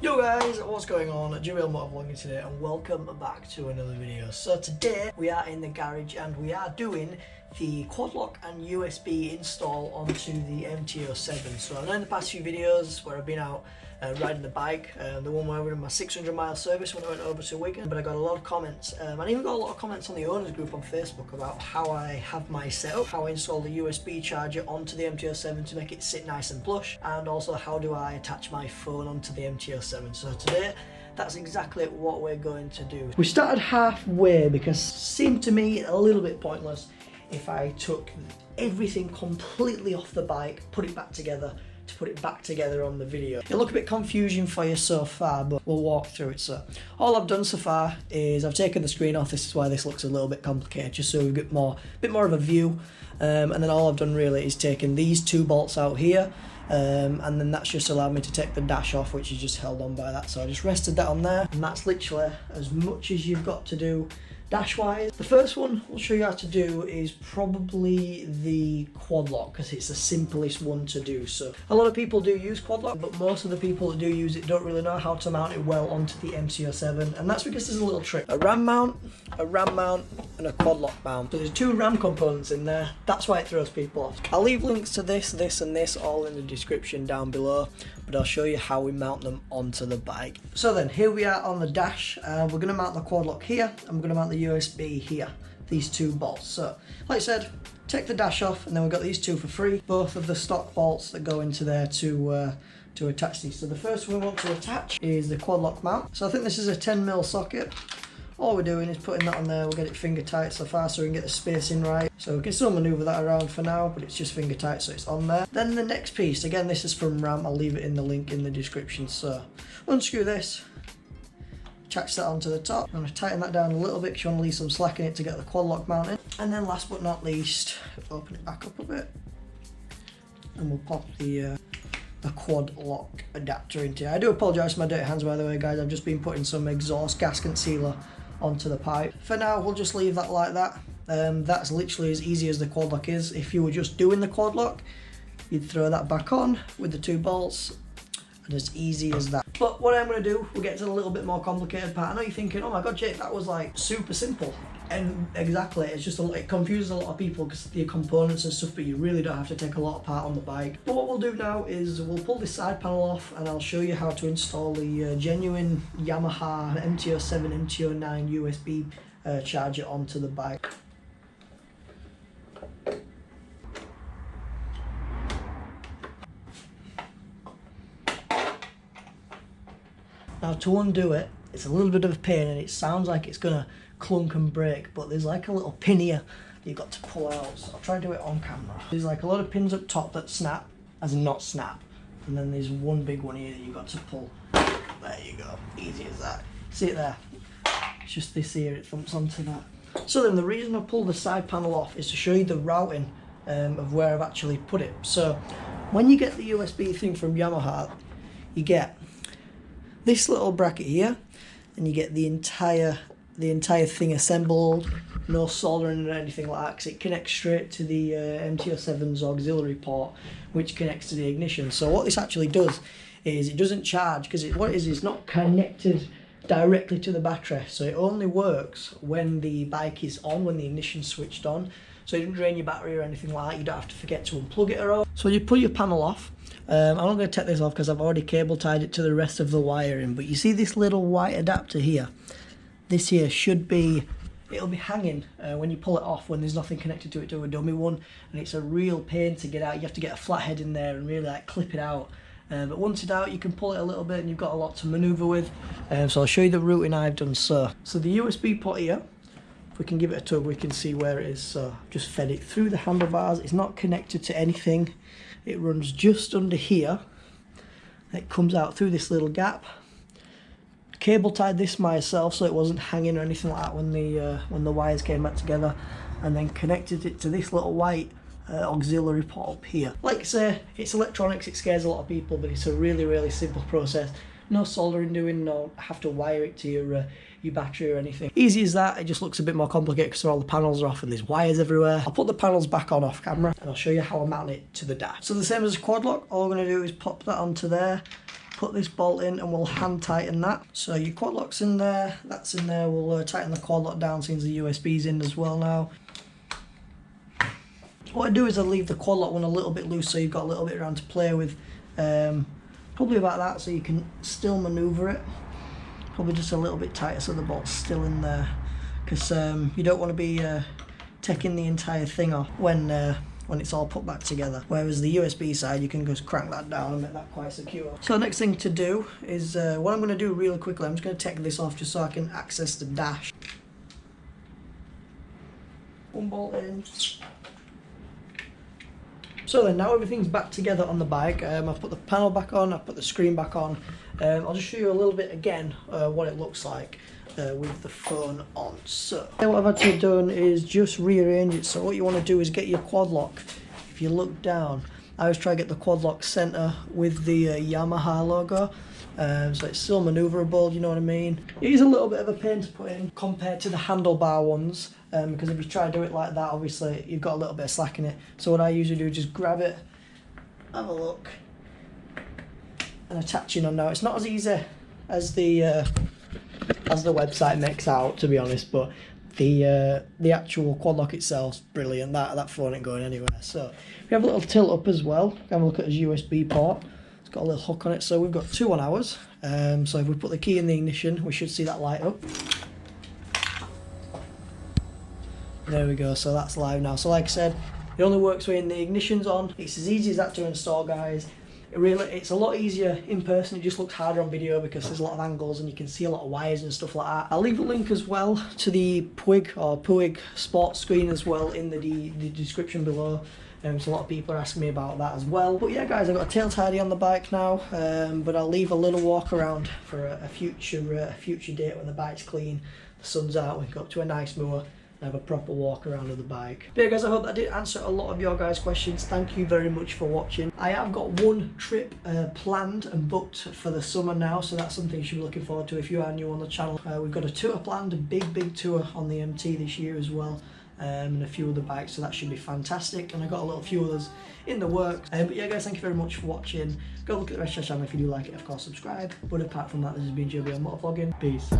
Yo guys, what's going on? Jubil Motovlogging today and welcome back to another video. So today we are in the garage and we are doing the quad lock and USB install onto the MT07. So I know in the past few videos where I've been out riding the bike, the one where I went on my 600-mile service when I went over to Wigan, but I got a lot of comments, and I even got a lot of comments on the owners group on Facebook about how I have my setup, how I install the USB charger onto the MT07 to make it sit nice and plush, and also how do I attach my phone onto the MT07. So today, that's exactly what we're going to do. We started halfway because it seemed to me a little bit pointless if I took everything completely off the bike, put it back together, to put it back together on the video. It'll look a bit confusing for you so far, but we'll walk through it. So all I've done so far is I've taken the screen off. This is why this looks a little bit complicated, just so we get a bit more of a view. And then all I've done really is taken these two bolts out here, and then that's just allowed me to take the dash off, which is just held on by that. So I just rested that on there, and that's literally as much as you've got to do dash wise. The first one I'll show you how to do is probably the quad lock, because it's the simplest one to do. So a lot of people do use quad lock, but most of the people that do use it don't really know how to mount it well onto the MT07, and that's because there's a little trick. A ram mount, and a quad lock mount. So there's two ram components in there. That's why it throws people off. I'll leave links to this and this all in the description down below, but I'll show you how we mount them onto the bike. So then here we are on the dash. We're going to mount the quad lock here, and we're going to mount the USB here, these two bolts. So like I said, take the dash off, and then we've got these two for free, both of the stock bolts that go into there to attach these. So the first one we want to attach is the quad lock mount. So I think this is a 10mm socket. All we're doing is putting that on there. We'll get it finger tight so far so we can get the spacing right. So we can still manoeuvre that around for now, but it's just finger tight so it's on there. Then the next piece, again this is from RAM, I'll leave it in the link in the description. So unscrew this, attach that onto the top. I'm going to tighten that down a little bit because you want to leave some slack in it to get the quad lock mounted. And then last but not least, open it back up a bit, and we'll pop the quad lock adapter into it. I do apologise for my dirty hands by the way guys, I've just been putting some exhaust gas concealer onto the pipe. For now we'll just leave that like that. That's literally as easy as the quad lock is. If you were just doing the quad lock, you'd throw that back on with the two bolts, and as easy as that. But what I'm going to do, we'll get to the little bit more complicated part. I know you're thinking, oh my god Jake, that was like super simple. And exactly, it's just it confuses a lot of people because the components and stuff, but you really don't have to take a lot apart on the bike. But what we'll do now is we'll pull this side panel off, and I'll show you how to install the genuine Yamaha MT07, MT09 USB charger onto the bike. Now to undo it, it's a little bit of a pain and it sounds like it's gonna clunk and break, but there's like a little pin here that you've got to pull out. So I'll try and do it on camera. There's like a lot of pins up top that snap, as in not snap, and then there's one big one here that you've got to pull. There you go, easy as that. See it there? It's just this here, it thumps onto that. So then the reason I pulled the side panel off is to show you the routing of where I've actually put it. So when you get the USB thing from Yamaha, you get this little bracket here, and you get the entire thing assembled, no soldering or anything like that, because it connects straight to the MT07's auxiliary port, which connects to the ignition. So what this actually does is it doesn't charge, because what it is it's not connected directly to the battery, so it only works when the bike is on, when the ignition's switched on. So it doesn't drain your battery or anything like that. You don't have to forget to unplug it or all. So you pull your panel off. I'm not going to take this off because I've already cable tied it to the rest of the wiring, but you see this little white adapter here? This here should be, it'll be hanging when you pull it off, when there's nothing connected to it, to a dummy one, and it's a real pain to get out. You have to get a flathead in there and really like clip it out. But once it's out, you can pull it a little bit and you've got a lot to manoeuvre with. So I'll show you the routing I've done. So the USB port here, if we can give it a tug, we can see where it is. So I've just fed it through the handlebars. It's not connected to anything. It runs just under here. It comes out through this little gap. Cable tied this myself so it wasn't hanging or anything like that when the wires came back together, and then connected it to this little white auxiliary port up here. Like I say, it's electronics, it scares a lot of people, but it's a really simple process. No soldering doing, no have to wire it to your battery or anything. Easy as that. It just looks a bit more complicated because all the panels are off and there's wires everywhere. I'll put the panels back on off camera and I'll show you how I mount it to the dash. So the same as a quad lock, all I'm going to do is pop that onto there, put this bolt in and we'll hand tighten that. So your quad lock's in there, that's in there. We'll tighten the quad lock down since the USB's in as well now. What I do is I leave the quad lock one a little bit loose so you've got a little bit around to play with. Probably about that, so you can still manoeuvre it. Probably just a little bit tighter so the bolt's still in there, because you don't want to be taking the entire thing off when it's all put back together. Whereas the USB side, you can just crank that down and make that quite secure. So the next thing to do is, what I'm going to do really quickly, I'm just going to take this off just so I can access the dash. One bolt in. So then, now everything's back together on the bike. I've put the panel back on, I've put the screen back on. I'll just show you a little bit again what it looks like with the phone on. So what I've actually done is just rearrange it. So what you want to do is get your quad lock. If you look down, I always try to get the quad lock center with the Yamaha logo. So it's still maneuverable, you know what I mean? It is a little bit of a pain to put in compared to the handlebar ones, because if you try to do it like that, obviously you've got a little bit of slack in it. So what I usually do is just grab it, have a look, and attach it on. Now it's not as easy as the website makes out, to be honest, but the actual quad lock itself's brilliant. That phone ain't going anywhere. So we have a little tilt up as well. Have a look at his USB port. Got a little hook on it, so we've got 2 on ours. So if we put the key in the ignition, we should see that light up. There we go, so that's live now. So like I said, it only works when the ignition's on. It's as easy as that to install, guys. It's a lot easier in person. It just looks harder on video because there's a lot of angles and you can see a lot of wires and stuff like that. I'll leave a link as well to the Puig sports screen as well in the description below. So a lot of people are asking me about that as well. But yeah, guys, I've got a tail tidy on the bike now, but I'll leave a little walk around for a future date when the bike's clean, the sun's out, we can go up to a nice moor and have a proper walk around of the bike. But yeah, guys, I hope that did answer a lot of your guys' questions. Thank you very much for watching. I have got one trip planned and booked for the summer now, so that's something you should be looking forward to if you are new on the channel. We've got a tour planned, a big tour on the MT this year as well. And a few other bikes, so that should be fantastic. And I got a few others in the works. But yeah, guys, thank you very much for watching. Go look at the rest of the channel if you do like it, of course, subscribe. But apart from that, this has been JBL Motovlogging. Peace.